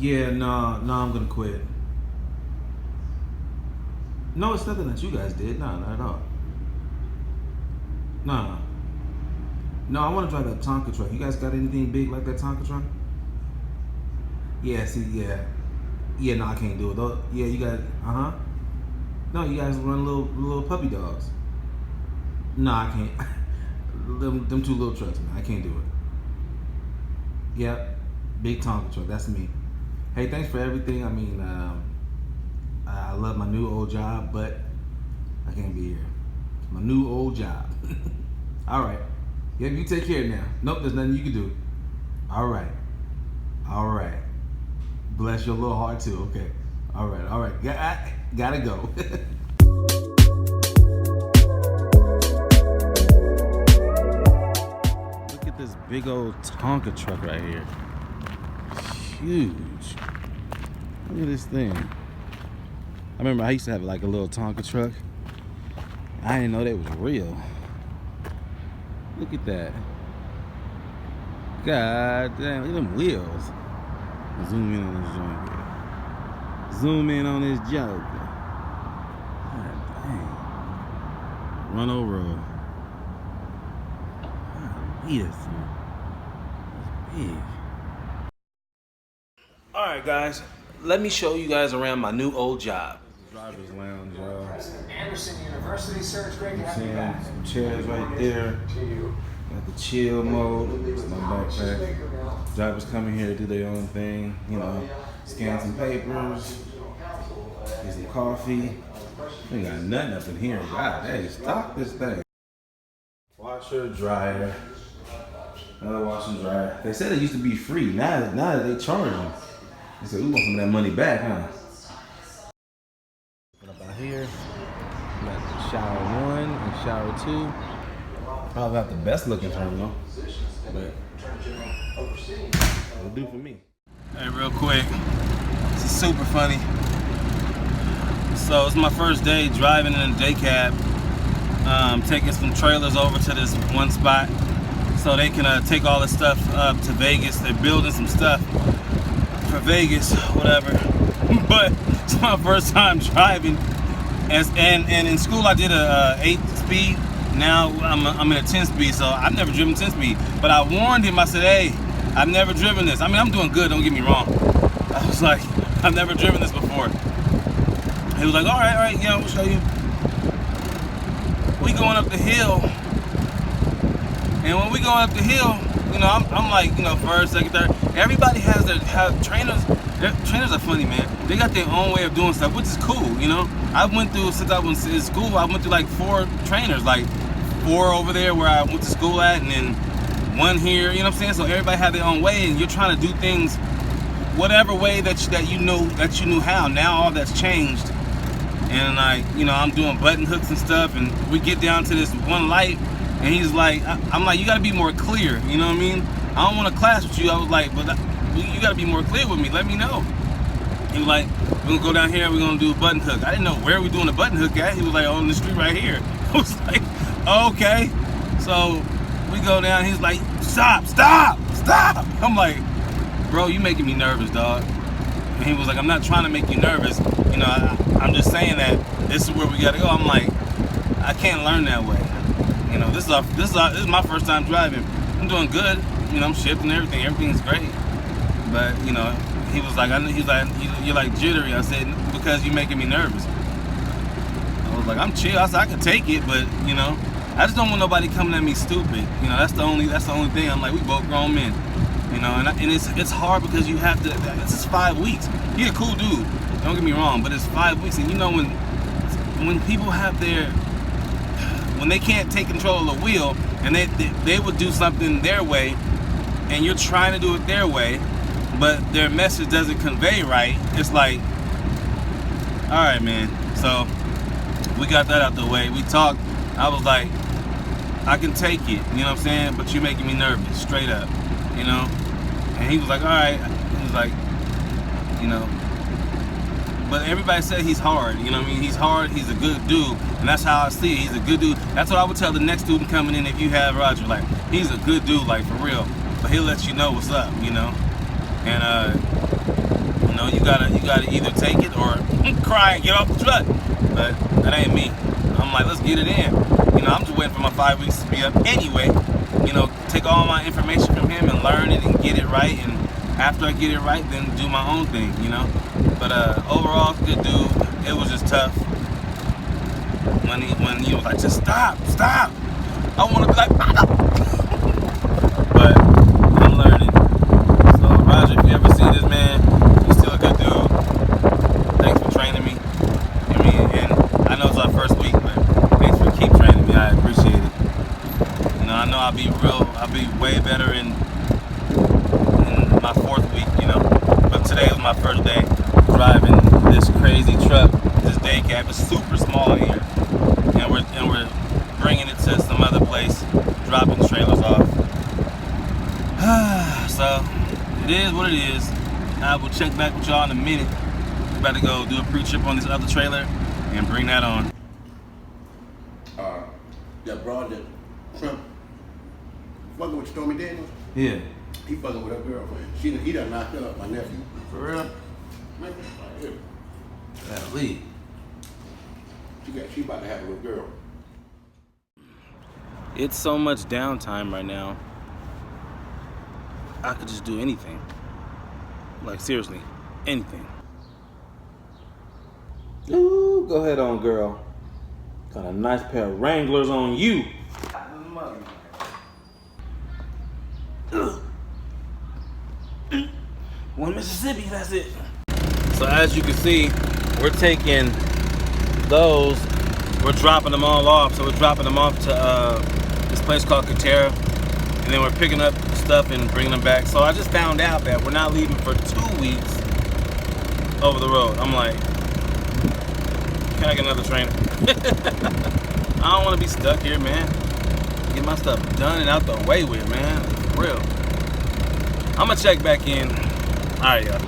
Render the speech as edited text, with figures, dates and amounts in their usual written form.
Yeah, no, I'm gonna quit. No, it's nothing that you guys did. No, not at all. No. No, I want to drive that Tonka truck. You guys got anything big like that Tonka truck? Yeah, see, yeah. Yeah, no, I can't do it. Though, yeah, you got, No, you guys run little puppy dogs. No, I can't. them two little trucks, man. I can't do it. Yep, big Tonka truck. That's me. Hey, thanks for everything. I mean, I love my new old job, but I can't be here. My new old job. All right. Yep, you take care now. Nope, there's nothing you can do. All right. All right. Bless your little heart too. Okay. All right. Gotta go. Look at this big old Tonka truck right here. Huge. Look at this thing. I remember I used to have like a little Tonka truck. I didn't know that was real. Look at that. God damn, look at them wheels. Zoom in on this joint. Zoom in on this joke. God dang. Run over. God, this thing. It's big. Alright guys, let me show you guys around my new old job. Driver's lounge, y'all. Anderson University, sir. It's great to have you back. Some chairs right there. Got the chill mode. It's my backpack. Drivers come in here to do their own thing. You know, scan some papers, get some coffee. Ain't got nothing up in here. God, hey, stop this thing. Washer, dryer. Another washer and dryer. They said it used to be free. Now that they charge them. They said we want some of that money back, huh? Out here, we got shower 1 and shower 2. Probably not the best looking terminal, but it'll do for me. Hey, real quick, this is super funny. So it's my first day driving in a day cab, taking some trailers over to this one spot so they can take all this stuff up to Vegas. They're building some stuff for Vegas, whatever. But it's my first time driving. And in school I did a 8-speed. Now I'm in a 10-speed, so I've never driven 10-speed. But I warned him. I said, "Hey, I've never driven this. I mean, I'm doing good. Don't get me wrong." I was like, "I've never driven this before." He was like, "All right, yeah, we'll show you." We going up the hill, and when we going up the hill, you know, I'm like, you know, first, second, third. Everybody has trainers. Trainers are funny, man. They got their own way of doing stuff, which is cool, you know. I went through, since I was in school, I went through like 4 trainers, like 4 over there where I went to school at, and then 1 here, you know what I'm saying? So everybody had their own way, and you're trying to do things whatever way that you knew how. Now all that's changed, and like, you know, I'm doing button hooks and stuff, and we get down to this one light, and he's like, I'm like, you gotta be more clear, you know what I mean? I don't want to clash with you. I was like, but you gotta be more clear with me. Let me know. He was like, we're gonna go down here. We're gonna do a button hook. I didn't know where we doing a button hook at. He was like, on the street right here. I was like, okay. So we go down. He's like, stop. I'm like, bro, you making me nervous, dog. And he was like, I'm not trying to make you nervous. You know, I'm just saying that this is where we gotta go. I'm like, I can't learn that way. You know, this is my first time driving. I'm doing good. You know, I'm shifting everything. Everything's great. But, you know, he was like, you're like jittery. I said, because you're making me nervous. I was like, I'm chill. I said, I can take it, but, you know, I just don't want nobody coming at me stupid. You know, that's the only thing. I'm like, we both grown men. You know, and it's hard because you have to. This is 5 weeks. He's a cool dude. Don't get me wrong, but it's 5 weeks, and you know when people have when they can't take control of the wheel, and they would do something their way, and you're trying to do it their way, but their message doesn't convey right. It's like, all right, man. So we got that out the way. We talked. I was like, I can take it, you know what I'm saying? But you're making me nervous, straight up, you know? And he was like, all right. He was like, you know. But everybody said he's hard, you know what I mean? He's hard, he's a good dude, and that's how I see it. He's a good dude. That's what I would tell the next student coming in if you have Roger. Like, he's a good dude, like, for real. But he'll let you know what's up, you know? And you gotta either take it or cry and get off the truck. But that ain't me. I'm like, let's get it in. You know, I'm just waiting for my 5 weeks to be up anyway. You know, take all my information from him and learn it and get it right. And after I get it right, then do my own thing, you know. But overall, good dude. It was just tough. When he was like, just stop. I want to be like, but I'm learning. So Roger, if you ever see this, man, you're still a good dude. Thanks for training me. I mean, and I know it's our first week, but thanks for keep training me. I appreciate it. You know, I know I'll be way better in my 4th week, you know. But today was my first day driving this crazy truck, this day cab. It's super small here, and we're bringing it to some other place, dropping trailers off. So it is what it is. I will check back with y'all in a minute. We're about to go do a pre-trip on this other trailer and bring that on. That broad, that Trump, fucking with Stormy Daniels. Yeah. He fucking with her girlfriend. He done knocked her up, my nephew. For real? Man, right here. She about to have a little girl. It's so much downtime right now. I could just do anything. Like seriously, anything. Ooh, go ahead on, girl. Got a nice pair of Wranglers on you. One Mississippi, that's it. So as you can see, we're taking those, we're dropping them all off. So we're dropping them off to this place called OTR, and then we're picking up stuff and bringing them back. So I just found out that we're not leaving for 2 weeks over the road. I'm like, can I get another trainer? I don't want to be stuck here, man. Get my stuff done and out the way with, man. For real. I'm gonna check back in. All right, y'all.